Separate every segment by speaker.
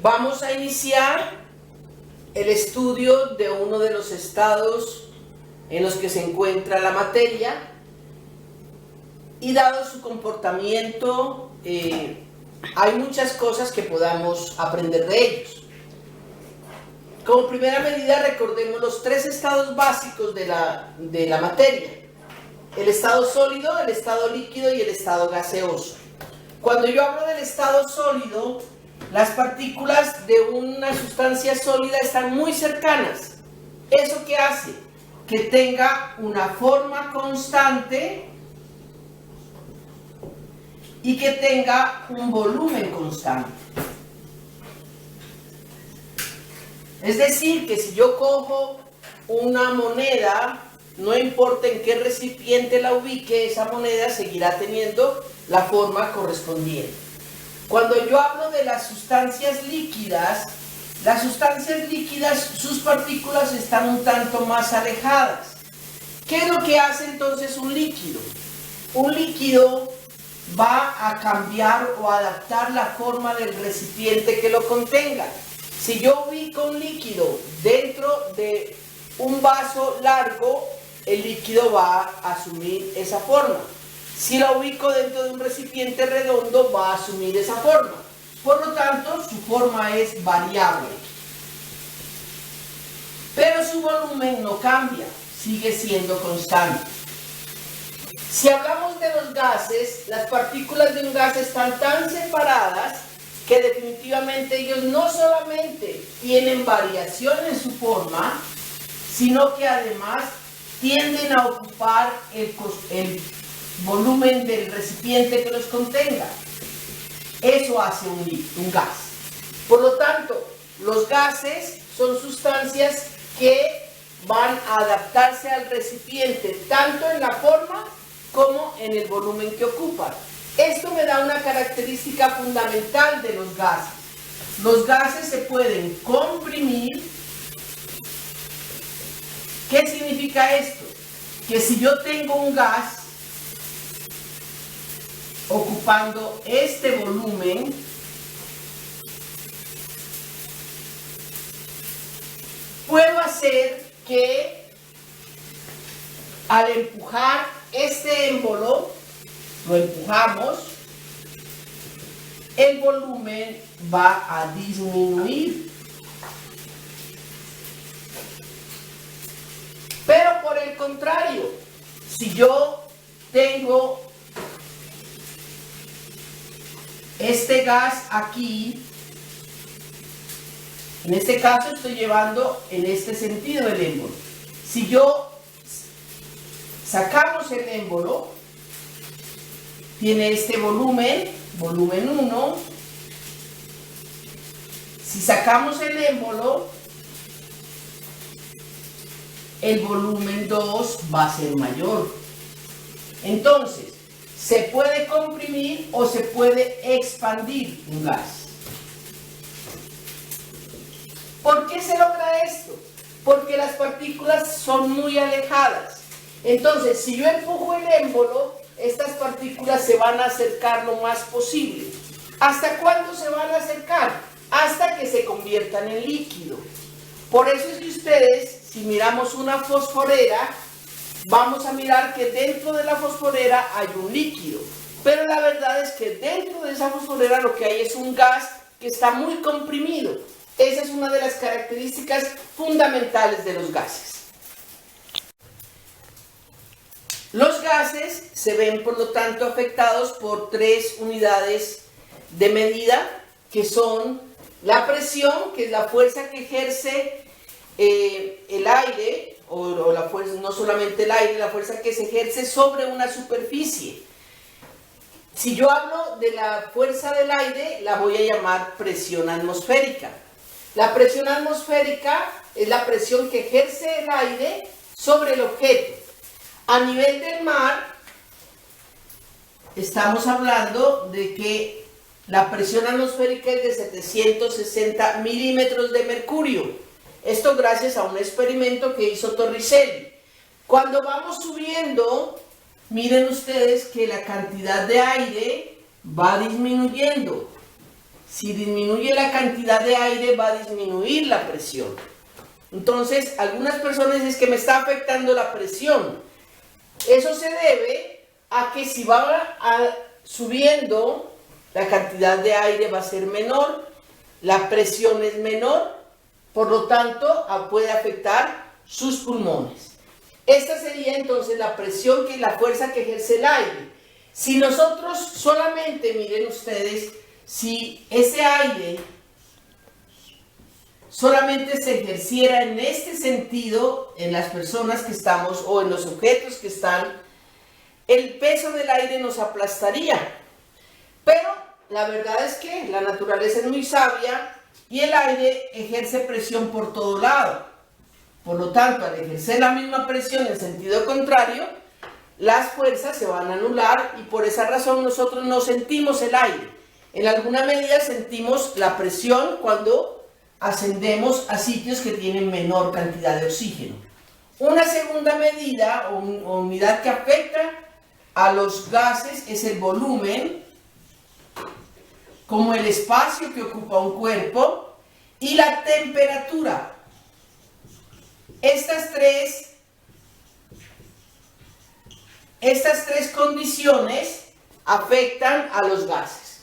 Speaker 1: Vamos a iniciar el estudio de uno de los estados en los que se encuentra la materia y dado su comportamiento hay muchas cosas que podamos aprender de ellos. Como primera medida recordemos los tres estados básicos de la materia: el estado sólido, el estado líquido y el estado gaseoso. Cuando yo hablo del estado sólido, las partículas de una sustancia sólida están muy cercanas. ¿Eso qué hace? Que tenga una forma constante y que tenga un volumen constante. Es decir, que si yo cojo una moneda, no importa en qué recipiente la ubique, esa moneda seguirá teniendo la forma correspondiente. Cuando yo hablo de las sustancias líquidas, sus partículas están un tanto más alejadas. ¿Qué es lo que hace entonces un líquido? Un líquido va a cambiar o adaptar la forma del recipiente que lo contenga. Si yo ubico un líquido dentro de un vaso largo, el líquido va a asumir esa forma. Si lo ubico dentro de un recipiente redondo, va a asumir esa forma. Por lo tanto, su forma es variable. Pero su volumen no cambia, sigue siendo constante. Si hablamos de los gases, las partículas de un gas están tan separadas que definitivamente ellos no solamente tienen variación en su forma, sino que además tienden a ocupar el volumen del recipiente que los contenga. Eso hace un gas. Por lo tanto, los gases son sustancias que van a adaptarse al recipiente tanto en la forma como en el volumen que ocupan. Esto me da una característica fundamental de los gases. Los gases se pueden comprimir. ¿Qué significa esto? Que si yo tengo un gas ocupando este volumen, puedo hacer que al empujar este émbolo, lo empujamos, el volumen va a disminuir. Pero por el contrario, si yo tengo este gas aquí, en este caso estoy llevando en este sentido el émbolo. Si yo sacamos el émbolo, tiene este volumen 1. Si sacamos el émbolo, el volumen 2 va a ser mayor. Entonces, se puede comprimir o se puede expandir un gas. ¿Por qué se logra esto? Porque las partículas son muy alejadas. Entonces, si yo empujo el émbolo, estas partículas se van a acercar lo más posible. ¿Hasta cuándo se van a acercar? Hasta que se conviertan en líquido. Por eso es que ustedes, si miramos una fosforera, vamos a mirar que dentro de la fosforera hay un líquido. Pero la verdad es que dentro de esa fosforera lo que hay es un gas que está muy comprimido. Esa es una de las características fundamentales de los gases. Los gases se ven, por lo tanto, afectados por tres unidades de medida, que son la presión, que es la fuerza que ejerce el aire, o la fuerza, no solamente el aire, la fuerza que se ejerce sobre una superficie. Si yo hablo de la fuerza del aire, la voy a llamar presión atmosférica. La presión atmosférica es la presión que ejerce el aire sobre el objeto. A nivel del mar, estamos hablando de que la presión atmosférica es de 760 milímetros de mercurio. Esto gracias a un experimento que hizo Torricelli. Cuando vamos subiendo, miren ustedes que la cantidad de aire va disminuyendo. Si disminuye la cantidad de aire, va a disminuir la presión. Entonces, algunas personas es que me está afectando la presión. Eso se debe a que si va subiendo, la cantidad de aire va a ser menor, la presión es menor, por lo tanto, puede afectar sus pulmones. Esta sería entonces la presión, que es la fuerza que ejerce el aire. Si nosotros solamente, miren ustedes, si ese aire solamente se ejerciera en este sentido, en las personas que estamos o en los objetos que están, el peso del aire nos aplastaría. Pero la verdad es que la naturaleza es muy sabia y el aire ejerce presión por todo lado. Por lo tanto, al ejercer la misma presión en sentido contrario, las fuerzas se van a anular y por esa razón nosotros no sentimos el aire. En alguna medida sentimos la presión cuando ascendemos a sitios que tienen menor cantidad de oxígeno. Una segunda medida o unidad que afecta a los gases es el volumen, como el espacio que ocupa un cuerpo, y la temperatura. Estas tres condiciones afectan a los gases.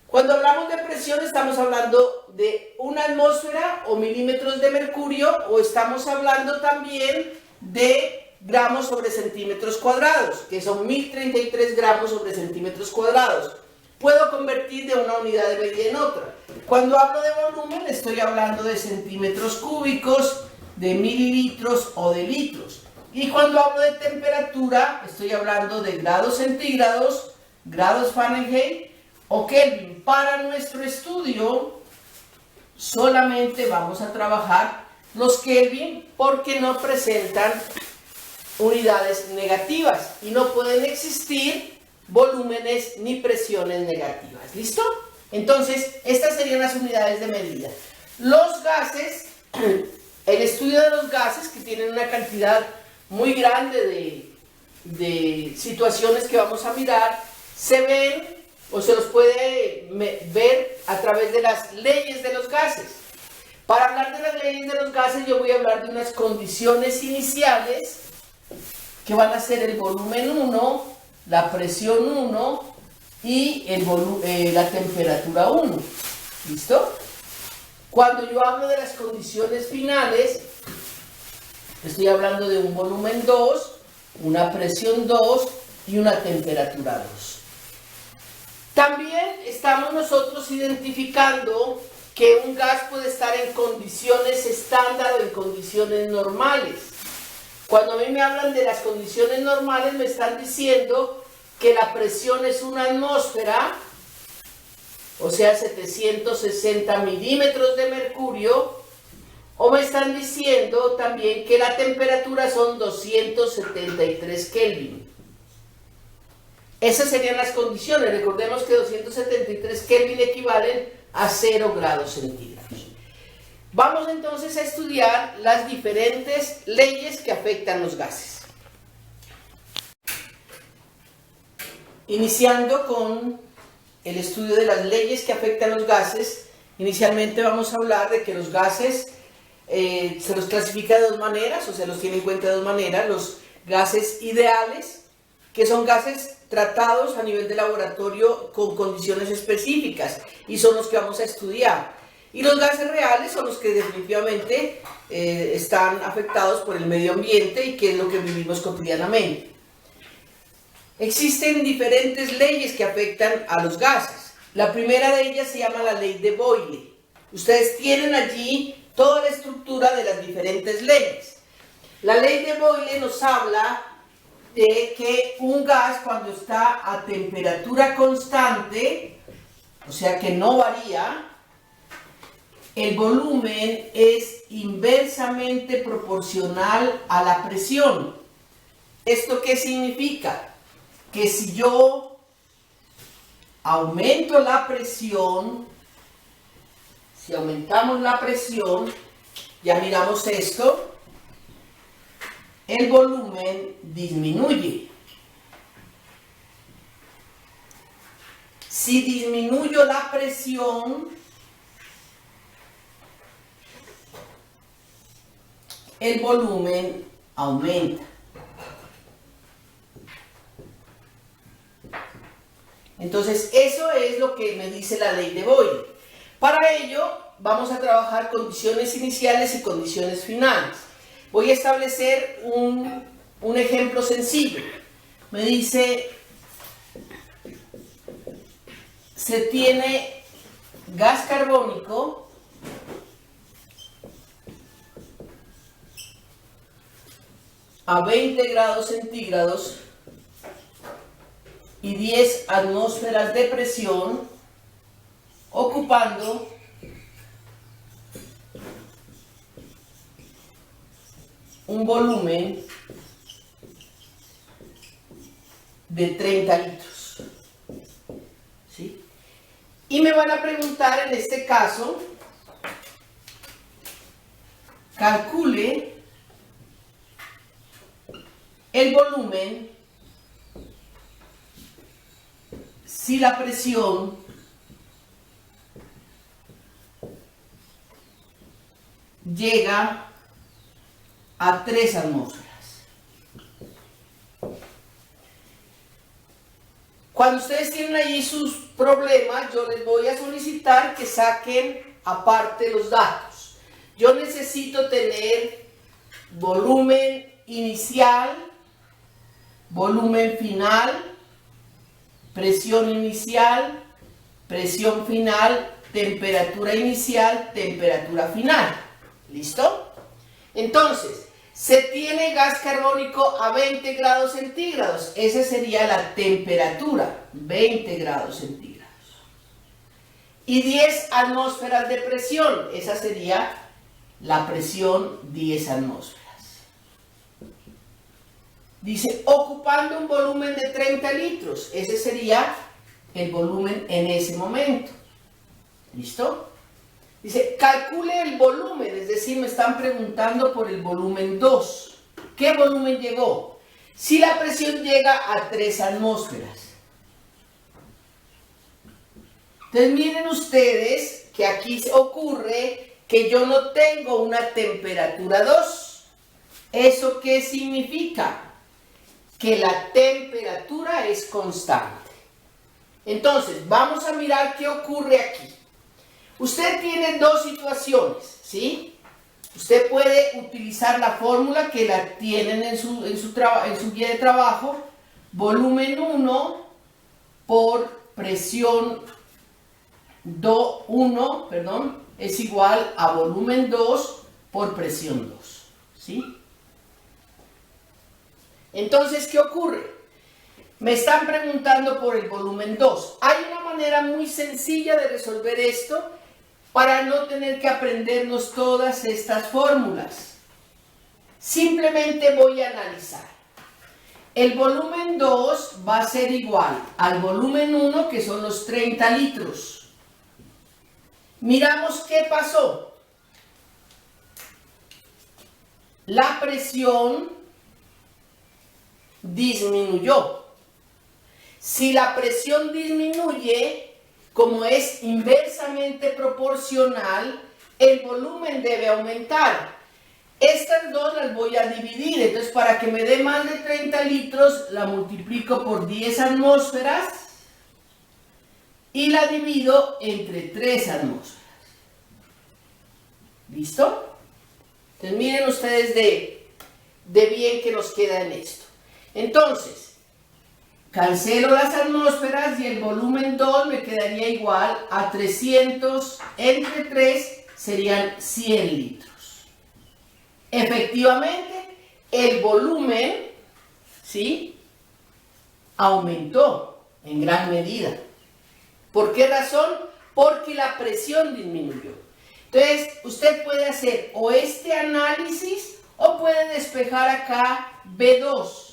Speaker 1: Cuando hablamos de presión estamos hablando de una atmósfera o milímetros de mercurio, o estamos hablando también de gramos sobre centímetros cuadrados, que son 1033 gramos sobre centímetros cuadrados. Puedo convertir de una unidad de medida en otra. Cuando hablo de volumen estoy hablando de centímetros cúbicos, de mililitros o de litros. Y cuando hablo de temperatura estoy hablando de grados centígrados, grados Fahrenheit o Kelvin. Para nuestro estudio solamente vamos a trabajar los Kelvin porque no presentan unidades negativas y no pueden existir volúmenes ni presiones negativas. ¿Listo? Entonces, estas serían las unidades de medida. Los gases, el estudio de los gases, que tienen una cantidad muy grande de situaciones que vamos a mirar, se ven o se los puede ver a través de las leyes de los gases. Para hablar de las leyes de los gases, yo voy a hablar de unas condiciones iniciales que van a ser el volumen 1, la presión 1 y la temperatura 1. ¿Listo? Cuando yo hablo de las condiciones finales, estoy hablando de un volumen 2, una presión 2 y una temperatura 2. También estamos nosotros identificando que un gas puede estar en condiciones estándar o en condiciones normales. Cuando a mí me hablan de las condiciones normales, me están diciendo que la presión es una atmósfera, o sea, 760 milímetros de mercurio, o me están diciendo también que la temperatura son 273 Kelvin. Esas serían las condiciones. Recordemos que 273 Kelvin equivalen a 0 grados centígrados. Vamos entonces a estudiar las diferentes leyes que afectan los gases. Iniciando con el estudio de las leyes que afectan los gases, inicialmente vamos a hablar de que los gases se los clasifica de dos maneras, o se los tiene en cuenta de dos maneras: los gases ideales, que son gases tratados a nivel de laboratorio con condiciones específicas y son los que vamos a estudiar, y los gases reales son los que definitivamente están afectados por el medio ambiente y que es lo que vivimos cotidianamente. Existen diferentes leyes que afectan a los gases. La primera de ellas se llama la ley de Boyle. Ustedes tienen allí toda la estructura de las diferentes leyes. La ley de Boyle nos habla de que un gas, cuando está a temperatura constante, o sea que no varía, el volumen es inversamente proporcional a la presión. ¿Esto qué significa? Que si yo aumento la presión, si aumentamos la presión, ya miramos esto, el volumen disminuye. Si disminuyo la presión, el volumen aumenta. Entonces, eso es lo que me dice la ley de Boyle. Para ello, vamos a trabajar condiciones iniciales y condiciones finales. Voy a establecer un ejemplo sencillo. Me dice, se tiene gas carbónico a 20 grados centígrados y 10 atmósferas de presión, ocupando un volumen de 30 litros. ¿Sí? Y me van a preguntar en este caso, calcule el volumen si la presión llega a 3 atmósferas. Cuando ustedes tienen allí sus problemas, yo les voy a solicitar que saquen aparte los datos. Yo necesito tener volumen inicial, volumen final, presión inicial, presión final, temperatura inicial, temperatura final. ¿Listo? Entonces, se tiene gas carbónico a 20 grados centígrados. Esa sería la temperatura, 20 grados centígrados. Y 10 atmósferas de presión. Esa sería la presión, 10 atmósferas. Dice, ocupando un volumen de 30 litros. Ese sería el volumen en ese momento. ¿Listo? Dice, calcule el volumen, es decir, me están preguntando por el volumen 2. ¿Qué volumen llegó? Si la presión llega a 3 atmósferas. Entonces miren ustedes que aquí ocurre que yo no tengo una temperatura 2. ¿Eso qué significa? Que la temperatura es constante. Entonces, vamos a mirar qué ocurre aquí. Usted tiene dos situaciones, ¿sí? Usted puede utilizar la fórmula que la tienen en su guía de trabajo, volumen 1 por presión 1, es igual a volumen 2 por presión 2, ¿sí? Entonces, ¿qué ocurre? Me están preguntando por el volumen 2. Hay una manera muy sencilla de resolver esto para no tener que aprendernos todas estas fórmulas. Simplemente voy a analizar. El volumen 2 va a ser igual al volumen 1, que son los 30 litros. Miramos qué pasó. La presión disminuyó. Si la presión disminuye, como es inversamente proporcional, el volumen debe aumentar. Estas dos las voy a dividir, entonces para que me dé más de 30 litros, la multiplico por 10 atmósferas y la divido entre 3 atmósferas. ¿Listo? Entonces miren ustedes de bien que nos queda en esto. Entonces, cancelo las atmósferas y el volumen 2 me quedaría igual a 300 entre 3 serían 100 litros. Efectivamente, el volumen, ¿sí?, aumentó en gran medida. ¿Por qué razón? Porque la presión disminuyó. Entonces, usted puede hacer o este análisis o puede despejar acá B2.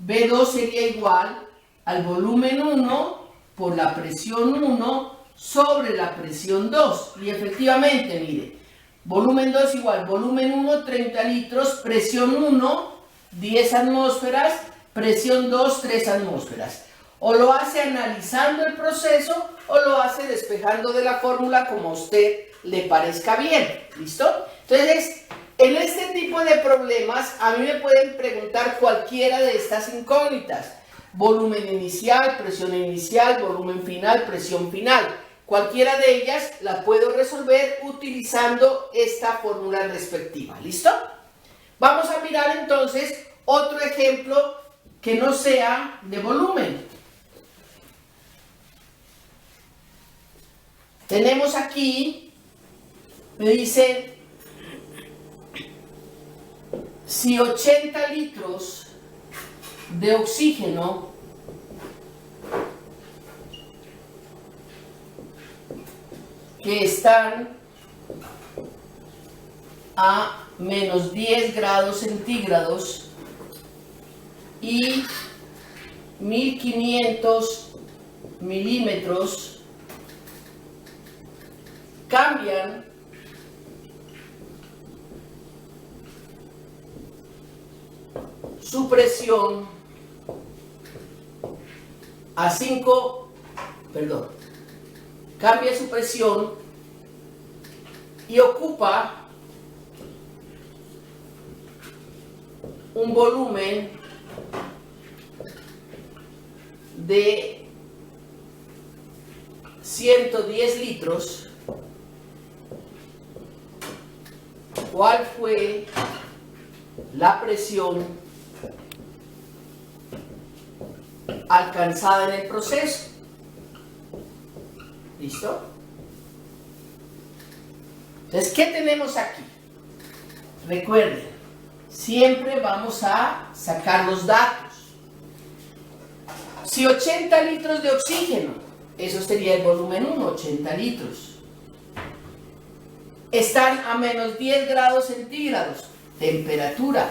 Speaker 1: B2 sería igual al volumen 1 por la presión 1 sobre la presión 2. Y efectivamente, mire, volumen 2 igual volumen 1, 30 litros, presión 1, 10 atmósferas, presión 2, 3 atmósferas. O lo hace analizando el proceso o lo hace despejando de la fórmula como a usted le parezca bien. ¿Listo? Entonces, en este tipo de problemas a mí me pueden preguntar cualquiera de estas incógnitas. Volumen inicial, volumen final, presión final. Cualquiera de ellas la puedo resolver utilizando esta fórmula respectiva. ¿Listo? Vamos a mirar entonces otro ejemplo que no sea de volumen. Tenemos aquí, me dicen, si 80 litros de oxígeno que están a menos 10 grados centígrados y 1500 milímetros cambian su presión a cambia su presión y ocupa un volumen de 110 litros. ¿Cuál fue la presión alcanzada en el proceso? ¿Listo? Entonces, ¿qué tenemos aquí? Recuerden, siempre vamos a sacar los datos. Si 80 litros de oxígeno, eso sería el volumen 1, 80 litros. Están a menos 10 grados centígrados, temperatura.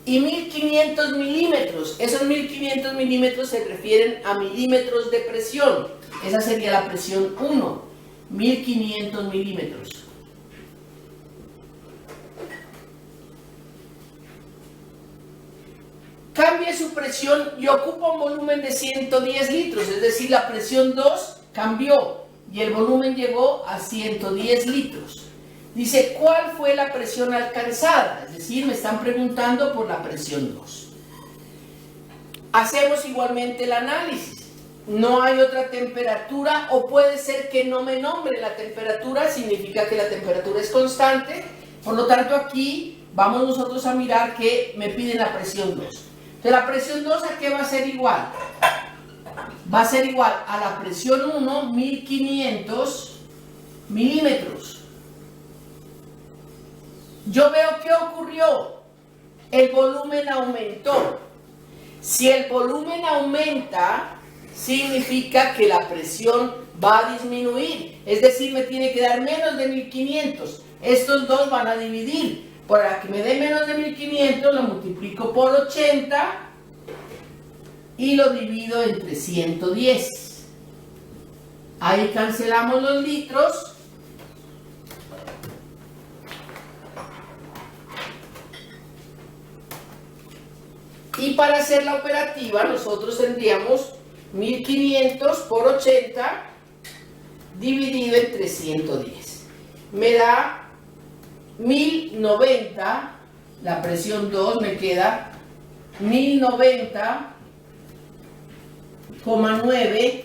Speaker 1: Y 1500 milímetros, esos 1500 milímetros se refieren a milímetros de presión. Esa sería la presión 1, 1500 milímetros. Cambia su presión y ocupa un volumen de 110 litros, es decir, la presión 2 cambió y el volumen llegó a 110 litros. Dice, ¿cuál fue la presión alcanzada? Es decir, me están preguntando por la presión 2. Hacemos igualmente el análisis. No hay otra temperatura, o puede ser que no me nombre la temperatura, significa que la temperatura es constante. Por lo tanto, aquí vamos nosotros a mirar que me piden la presión 2. Entonces, la presión 2, ¿a qué va a ser igual? Va a ser igual a la presión 1, 1500 milímetros. Yo veo qué ocurrió. El volumen aumentó. Si el volumen aumenta, significa que la presión va a disminuir. Es decir, me tiene que dar menos de 1500. Estos dos van a dividir. Para que me dé menos de 1500, lo multiplico por 80 y lo divido entre 110. Ahí cancelamos los litros. Y para hacer la operativa, nosotros tendríamos 1500 por 80 dividido entre 110. Me da 1090, la presión 2 me queda 1090,9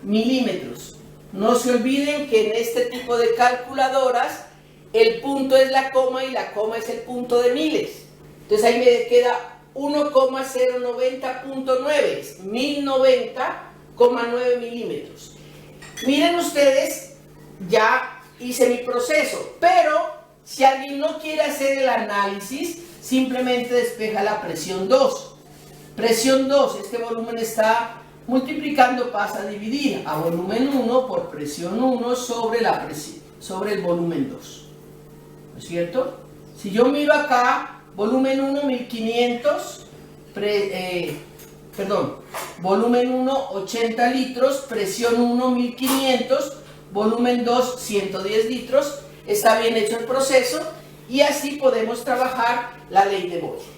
Speaker 1: milímetros. No se olviden que en este tipo de calculadoras el punto es la coma y la coma es el punto de miles. Entonces ahí me queda 1,090.9, 1090,9 milímetros. Miren ustedes, ya hice mi proceso, pero si alguien no quiere hacer el análisis, simplemente despeja la presión 2. Presión 2, este volumen está multiplicando, pasa a dividir a volumen 1 por presión 1 sobre el volumen 2. ¿No es cierto? Si yo miro acá, volumen 1, 1500, volumen 1, 80 litros, presión 1, 1500, volumen 2, 110 litros. Está bien hecho el proceso y así podemos trabajar la ley de Boyle.